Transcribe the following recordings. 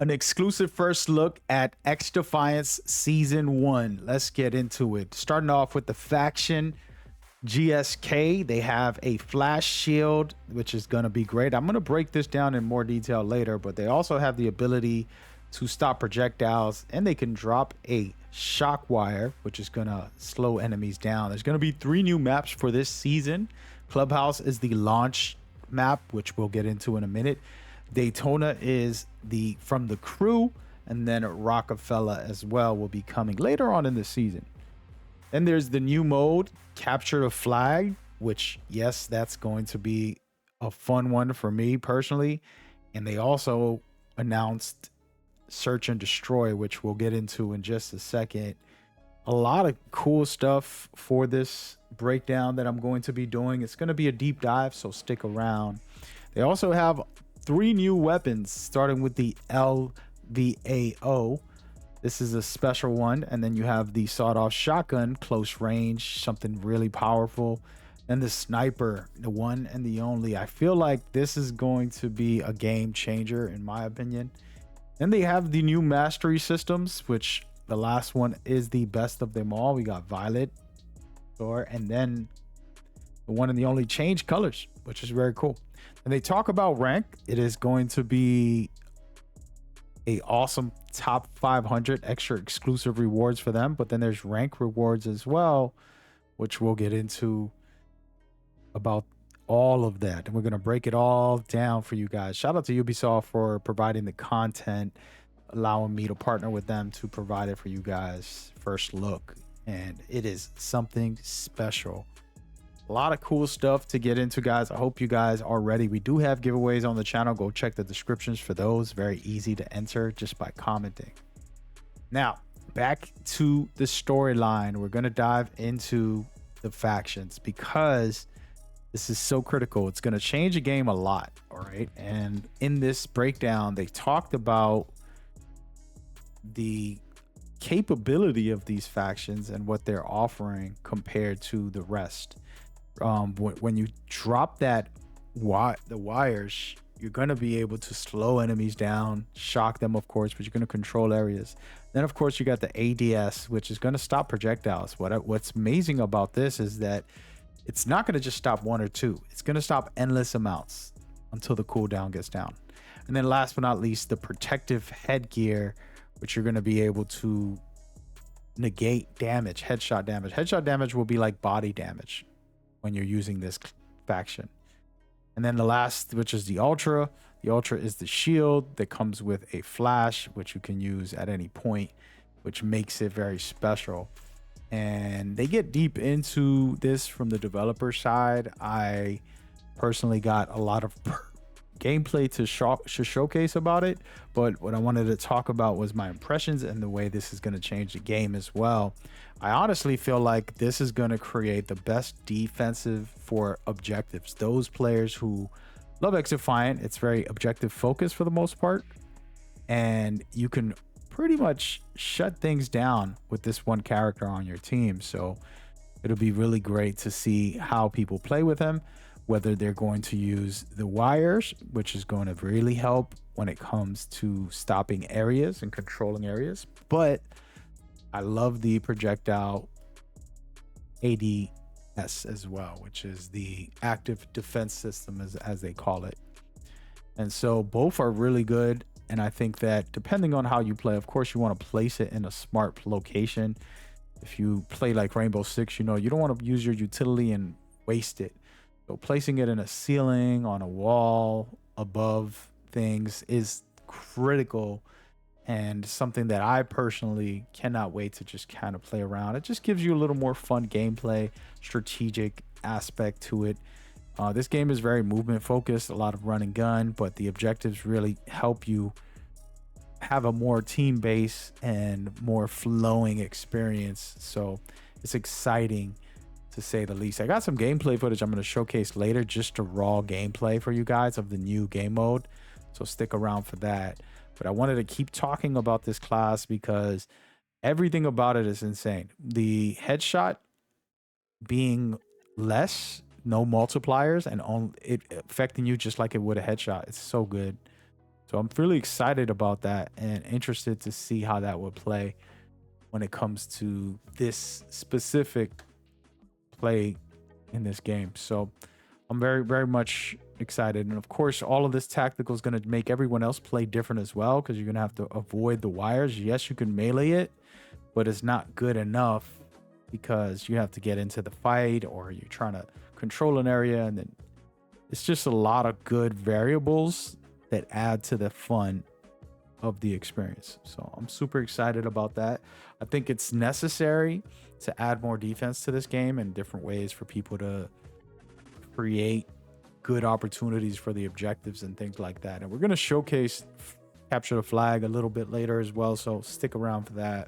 An exclusive first look at Xdefiant Season 1. Let's get into it. Starting off with the faction GSK, they have a flash shield, which is going to be great. I'm going to break this down in more detail later, but they also have the ability to stop projectiles, and they can drop a shock wire, which is going to slow enemies down. There's going to be 3 new maps for this season. Clubhouse is the launch map, which we'll get into in a minute. Daytona is the from the crew, and then Rockefeller as well will be coming later on in the season. Then there's the new mode, Capture the Flag, which, yes, that's going to be a fun one for me personally. And they also announced Search and Destroy, which we'll get into in just a second. A lot of cool stuff for this breakdown that I'm going to be doing. It's going to be a deep dive, so stick around. They also have 3 new weapons, starting with the LVAO. This is a special one. And then you have the sawed-off shotgun, close range, something really powerful. And the sniper, the one and the only. I feel like this is going to be a game changer, in my opinion. Then they have the new mastery systems, which the last one is the best of them all. We got Violet, Thor, and then the one and the only change colors, which is very cool. And they talk about rank. It is going to be a awesome top 500 extra exclusive rewards for them. But then there's rank rewards as well, which we'll get into about all of that. And we're going to break it all down for you guys. Shout out to Ubisoft for providing the content, allowing me to partner with them to provide it for you guys. First look. And it is something special. A lot of cool stuff to get into, guys. I hope you guys are ready. We do have giveaways on the channel. Go check the descriptions for those. Very easy to enter just by commenting. Now, back to the storyline. We're going to dive into the factions because this is so critical. It's going to change the game a lot, all right? And in this breakdown, they talked about the capability of these factions and what they're offering compared to the rest. When you drop the wires, you're going to be able to slow enemies down, shock them, of course, but you're going to control areas. Then, of course, you got the ADS, which is going to stop projectiles. What's amazing about this is that it's not going to just stop 1 or 2. It's going to stop endless amounts until the cooldown gets down. And then last but not least, the protective headgear, which you're going to be able to negate damage, headshot damage. Headshot damage will be like body damage when you're using this faction. And then the last, which is the Ultra. The Ultra is the shield that comes with a flash, which you can use at any point, which makes it very special. And they get deep into this from the developer side. I personally got a lot of gameplay to showcase about it, but what I wanted to talk about was my impressions and the way this is going to change the game as well. I honestly feel like this is going to create the best defensive for objectives. Those players who love Xdefiant, it's very objective focused for the most part, and you can pretty much shut things down with this one character on your team. So it'll be really great to see how people play with him, whether they're going to use the wires, which is going to really help when it comes to stopping areas and controlling areas. But I love the projectile ADS as well, which is the active defense system, as they call it. And so both are really good. And I think that depending on how you play, of course, you want to place it in a smart location. If you play like Rainbow Six, you know, you don't want to use your utility and waste it. So placing it in a ceiling, on a wall, above things is critical, and something that I personally cannot wait to just kind of play around. It just gives you a little more fun gameplay, strategic aspect to it. This game is very movement focused, a lot of run and gun, but the objectives really help you have a more team base and more flowing experience. So it's exciting to say the least. I got some gameplay footage I'm going to showcase later, just a raw gameplay for you guys of the new game mode. So stick around for that. But I wanted to keep talking about this class because everything about it is insane. The headshot being less, no multipliers, and it affecting you just like it would a headshot. It's so good. So I'm really excited about that and interested to see how that would play when it comes to this specific play in this game. So I'm very, very much excited. And of course, all of this tactical is going to make everyone else play different as well, because you're going to have to avoid the wires. Yes, you can melee it, but it's not good enough because you have to get into the fight or you're trying to control an area. And then it's just a lot of good variables that add to the fun of the experience. So I'm super excited about that. I think it's necessary to add more defense to this game and different ways for people to create good opportunities for the objectives and things like that. And we're going to showcase capture the flag a little bit later as well. So stick around for that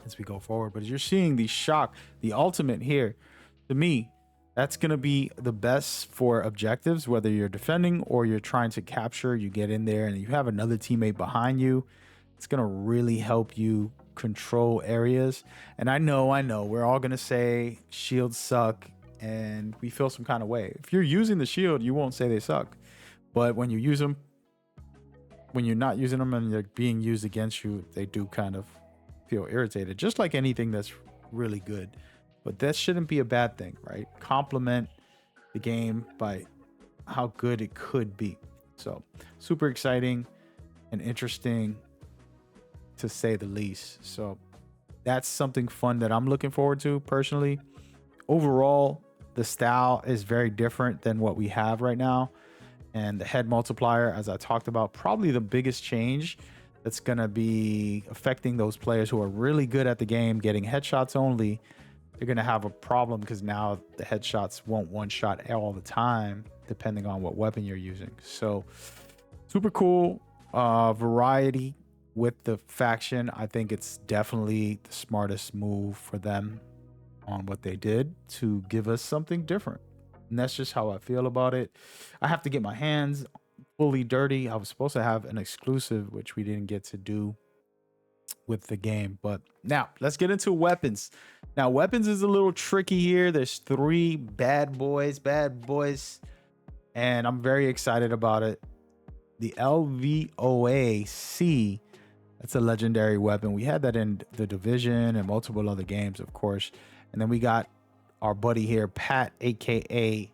as we go forward. But as you're seeing the shock, the ultimate here, to me, that's going to be the best for objectives, whether you're defending or you're trying to capture. You get in there and you have another teammate behind you. It's going to really help you control areas. And I know, we're all going to say shields suck and we feel some kind of way. If you're using the shield, you won't say they suck. But when you use them, when you're not using them and they're being used against you, they do kind of feel irritated, just like anything that's really good. But that shouldn't be a bad thing, right? Compliment the game by how good it could be. So super exciting and interesting to say the least. So that's something fun that I'm looking forward to personally. Overall, the style is very different than what we have right now. And the head multiplier, as I talked about, probably the biggest change that's going to be affecting those players who are really good at the game, getting headshots only. You're going to have a problem because now the headshots won't one shot all the time, depending on what weapon you're using. So super cool variety with the faction. I think it's definitely the smartest move for them on what they did to give us something different. And that's just how I feel about it. I have to get my hands fully dirty. I was supposed to have an exclusive, which we didn't get to do with the game. But now let's get into weapons. Now weapons is a little tricky here. There's 3 bad boys, and I'm very excited about it. The LVOA-C, that's a legendary weapon. We had that in The Division and multiple other games, of course. And then we got our buddy here, Pat, aka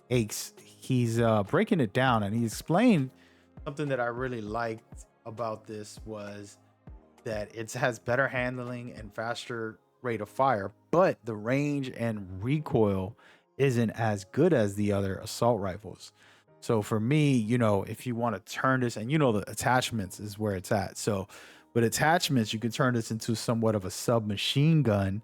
Aches. He's breaking it down, and he explained something that I really liked about this was that it has better handling and faster rate of fire, but the range and recoil isn't as good as the other assault rifles. So for me, you know, if you want to turn this, and you know, the attachments is where it's at. So with attachments, you can turn this into somewhat of a submachine gun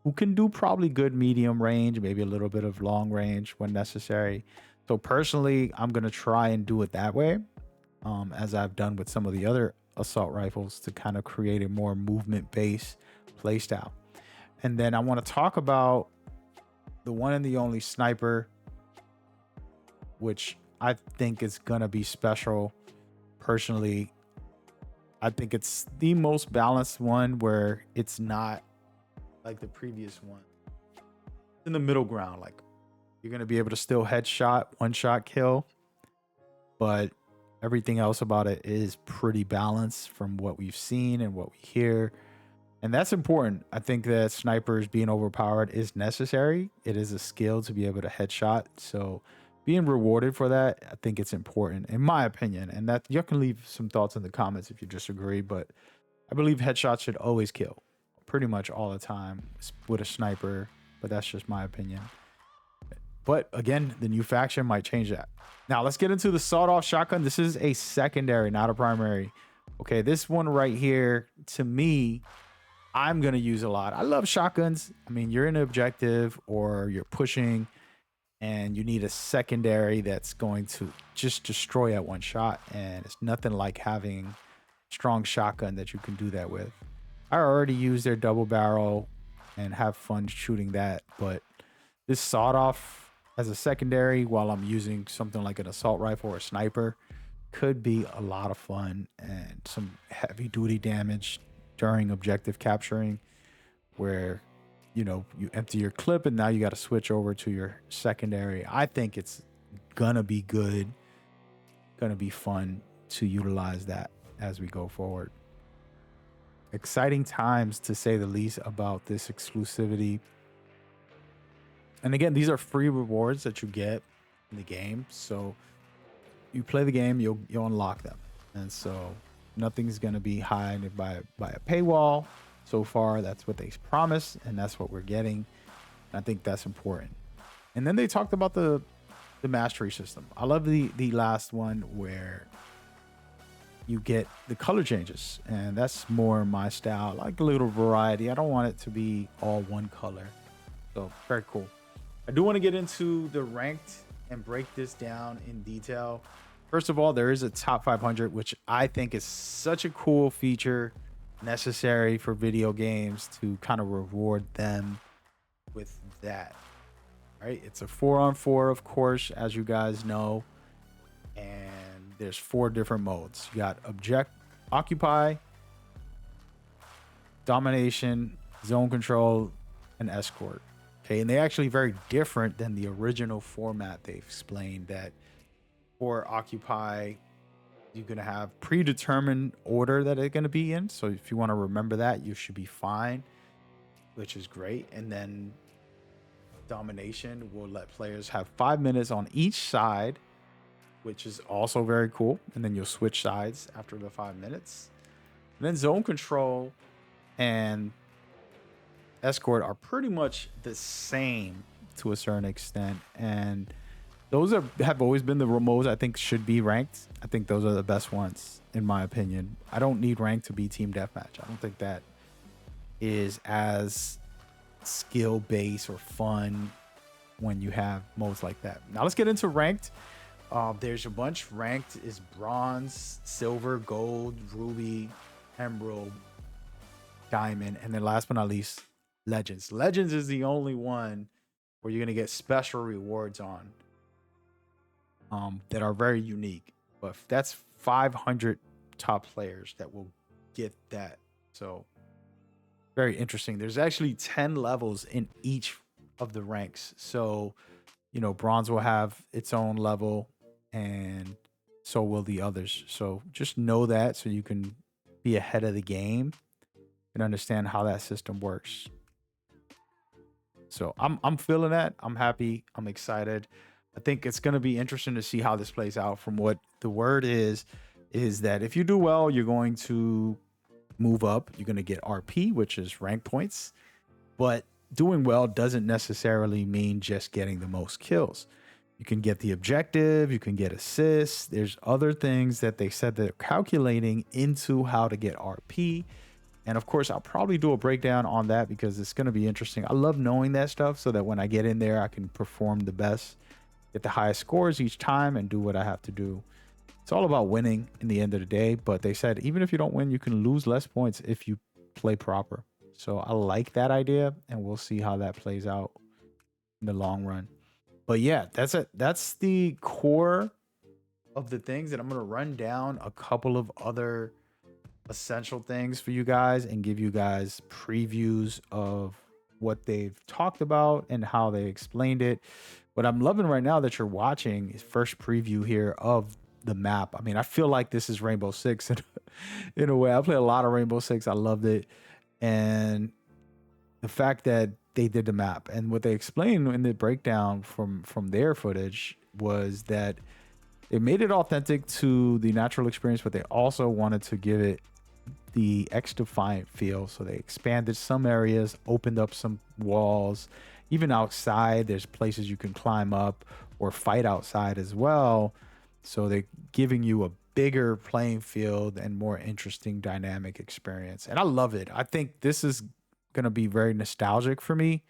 who can do probably good medium range, maybe a little bit of long range when necessary. So personally, I'm going to try and do it that way, as I've done with some of the other assault rifles, to kind of create a more movement-based playstyle. And then I want to talk about the one and the only sniper, which I think is going to be special. Personally, I think it's the most balanced one, where it's not like the previous one. In the middle ground, like you're going to be able to still headshot, one-shot kill, but everything else about it is pretty balanced from what we've seen and what we hear. And that's important. I think that snipers being overpowered is necessary. It is a skill to be able to headshot. So being rewarded for that, I think it's important, in my opinion. And that you can leave some thoughts in the comments if you disagree, but I believe headshots should always kill pretty much all the time with a sniper, but that's just my opinion. But again, the new faction might change that. Now let's get into the sawed-off shotgun. This is a secondary, not a primary. Okay, this one right here, to me, I'm going to use a lot. I love shotguns. I mean, you're in an objective or you're pushing and you need a secondary that's going to just destroy at one shot. And it's nothing like having a strong shotgun that you can do that with. I already use their double barrel and have fun shooting that. But this sawed-off as a secondary while I'm using something like an assault rifle or a sniper could be a lot of fun and some heavy duty damage during objective capturing, where, you know, you empty your clip and now you got to switch over to your secondary. I think it's gonna be good, gonna be fun to utilize that as we go forward. Exciting times, to say the least, about this exclusivity. And again, these are free rewards that you get in the game. So you play the game, you'll unlock them. And so nothing's gonna be hidden by a paywall. So far, that's what they promised, and that's what we're getting. And I think that's important. And then they talked about the mastery system. I love the last one where you get the color changes, and that's more my style. I like a little variety. I don't want it to be all one color. So very cool. I do want to get into the ranked and break this down in detail. First of all, there is a top 500, which I think is such a cool feature necessary for video games to kind of reward them with that. Right? It's a 4-on-4, of course, as you guys know. And there's 4 different modes. You got occupy, domination, zone control, and escort. Okay, and they're actually very different than the original format. They've explained that for occupy, you're gonna have predetermined order that they're gonna be in. So if you want to remember that, you should be fine, which is great. And then domination will let players have 5 minutes on each side, which is also very cool. And then you'll switch sides after the 5 minutes. And then zone control and escort are pretty much the same to a certain extent. And those have always been the modes I think should be ranked. I think those are the best ones, in my opinion. I don't need ranked to be team deathmatch. I don't think that is as skill based or fun when you have modes like that. Now let's get into ranked. There's a bunch. Ranked is bronze, silver, gold, ruby, emerald, diamond, and then last but not least, legends. Legends is the only one where you're gonna get special rewards on that are very unique. But that's 500 top players that will get that. So very interesting. There's actually 10 levels in each of the ranks. So, you know, bronze will have its own level, and so will the others. So just know that so you can be ahead of the game and understand how that system works. So I'm feeling that. I'm happy. I'm excited. I think it's going to be interesting to see how this plays out. From what the word is that if you do well, you're going to move up. You're going to get RP, which is rank points. But doing well doesn't necessarily mean just getting the most kills. You can get the objective, you can get assists. There's other things that they said they're calculating into how to get RP. And of course, I'll probably do a breakdown on that because it's going to be interesting. I love knowing that stuff so that when I get in there, I can perform the best, get the highest scores each time, and do what I have to do. It's all about winning in the end of the day. But they said even if you don't win, you can lose less points if you play proper. So I like that idea, and we'll see how that plays out in the long run. But yeah, that's it. That's the core of the things that I'm going to run down a couple of other essential things for you guys and give you guys previews of what they've talked about and how they explained it. What I'm loving right now that you're watching is first preview here of the map. I mean, I feel like this is Rainbow Six in a way. I play a lot of Rainbow Six. I loved it. And the fact that they did the map and what they explained in the breakdown from their footage was that they made it authentic to the natural experience, but they also wanted to give it the Xdefiant feel. So they expanded some areas, opened up some walls. Even outside, there's places you can climb up or fight outside as well. So they're giving you a bigger playing field and more interesting dynamic experience. And I love it. I think this is going to be very nostalgic for me.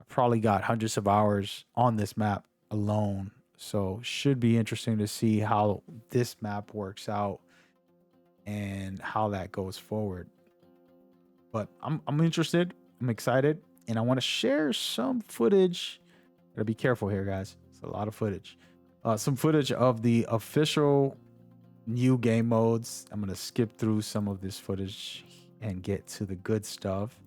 I probably got hundreds of hours on this map alone. So should be interesting to see how this map works out and how that goes forward. But I'm interested. I'm excited. And I want to share some footage. Gotta be careful here, guys. It's a lot of footage. Some footage of the official new game modes. I'm gonna skip through some of this footage and get to the good stuff.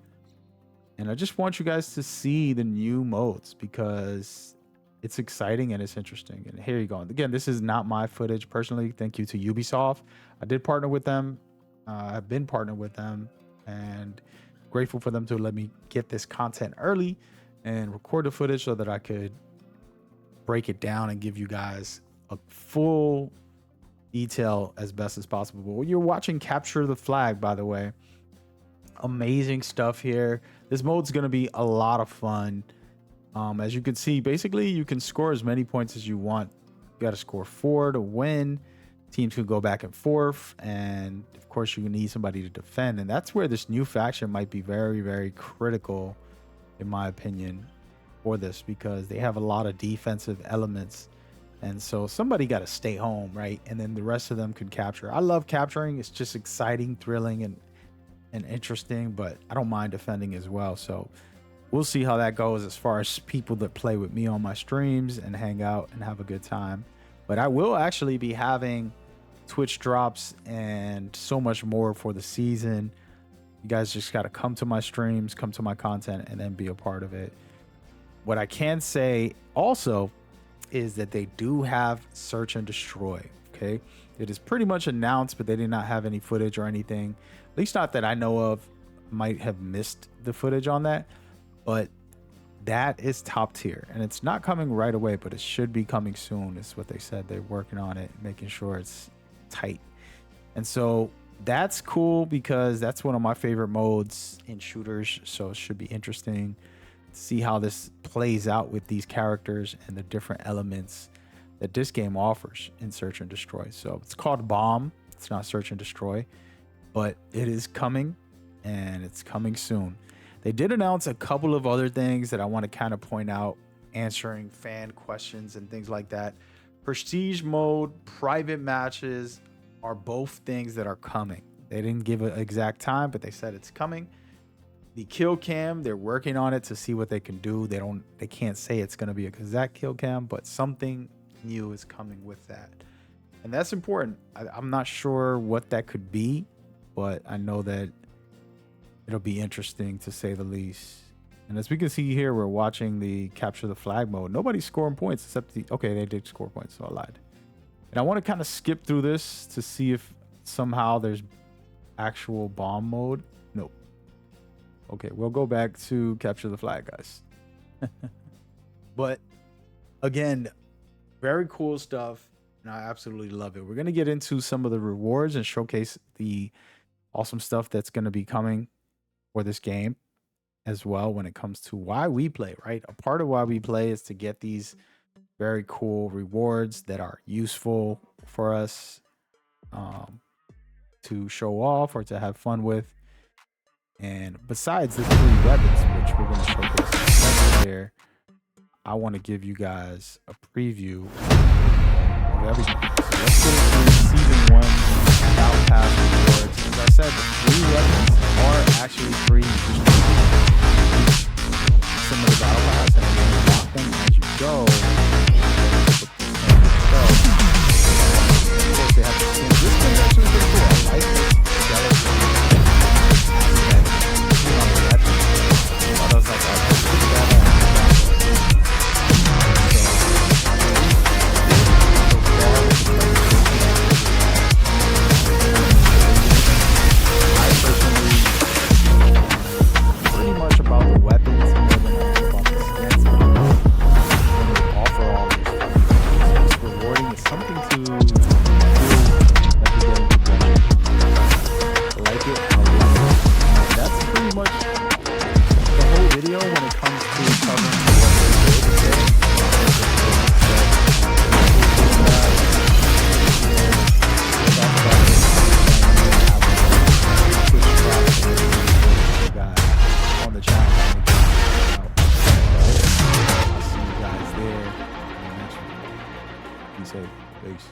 And I just want you guys to see the new modes because it's exciting and it's interesting. And here you go. Again, this is not my footage personally. Thank you to Ubisoft. I did partner with them. I've been partnered with them, and grateful for them to let me get this content early and record the footage so that I could break it down and give you guys a full detail as best as possible. You're watching Capture the Flag, by the way. Amazing stuff here. This mode's going to be a lot of fun. As you can see, basically you can score as many points as you want. You got to score 4 to win. Teams can go back and forth, and of course you need somebody to defend, and that's where this new faction might be very, very critical, in my opinion, for this, because they have a lot of defensive elements, and so somebody got to stay home, right? And then the rest of them can capture. I love capturing. It's just exciting, thrilling, and interesting, but I don't mind defending as well. So we'll see how that goes as far as people that play with me on my streams and hang out and have a good time. But I will actually be having Twitch drops and so much more for the season. You guys just got to come to my streams, come to my content, and then be a part of it. What I can say also is that they do have search and destroy. Okay, it is pretty much announced, but they did not have any footage or anything, at least not that I know of. Might have missed the footage on that, but that is top tier, and it's not coming right away, but it should be coming soon. Is what they said. They're working on it, making sure it's tight. And so that's cool, because that's one of my favorite modes in shooters, so it should be interesting to see how this plays out with these characters and the different elements that this game offers in search and destroy. So it's called Bomb. It's not search and destroy, but it is coming, and it's coming soon. They did announce a couple of other things that I want to kind of point out, answering fan questions and things like that. Prestige mode, private matches are both things that are coming. They didn't give an exact time, but they said it's coming. The kill cam, they're working on it to see what they can do. They can't say it's going to be an exact kill cam, but something new is coming with that. And that's important. I'm not sure what that could be, but I know that it'll be interesting, to say the least. And as we can see here, we're watching the Capture the Flag mode. Nobody's scoring points except okay, they did score points, so I lied. And I want to kind of skip through this to see if somehow there's actual bomb mode. Nope. Okay, we'll go back to Capture the Flag, guys. But again, very cool stuff, and I absolutely love it. We're going to get into some of the rewards and showcase the awesome stuff that's going to be coming for this game as well, when it comes to why we play, right? A part of why we play is to get these very cool rewards that are useful for us to show off or to have fun with. And besides the 3 weapons, which we're going to showcase here, I want to give you guys a preview of everything. So let's get into season 1 Battle Pass rewards. As I said, the 3 weapons are actually free. Some of the Battle Pass, and then unlock them as you go. Of course, they have the skin. This thing's actually pretty cool. I like it. I was like, pretty much about the weapons more than about the skins. They offer all these things. It's rewarding. It's something to do like you get in progression. I like it. I love it. That's pretty much the whole video when it comes to covering what they did today. On the channel. I'll see you guys there. Be safe. Peace.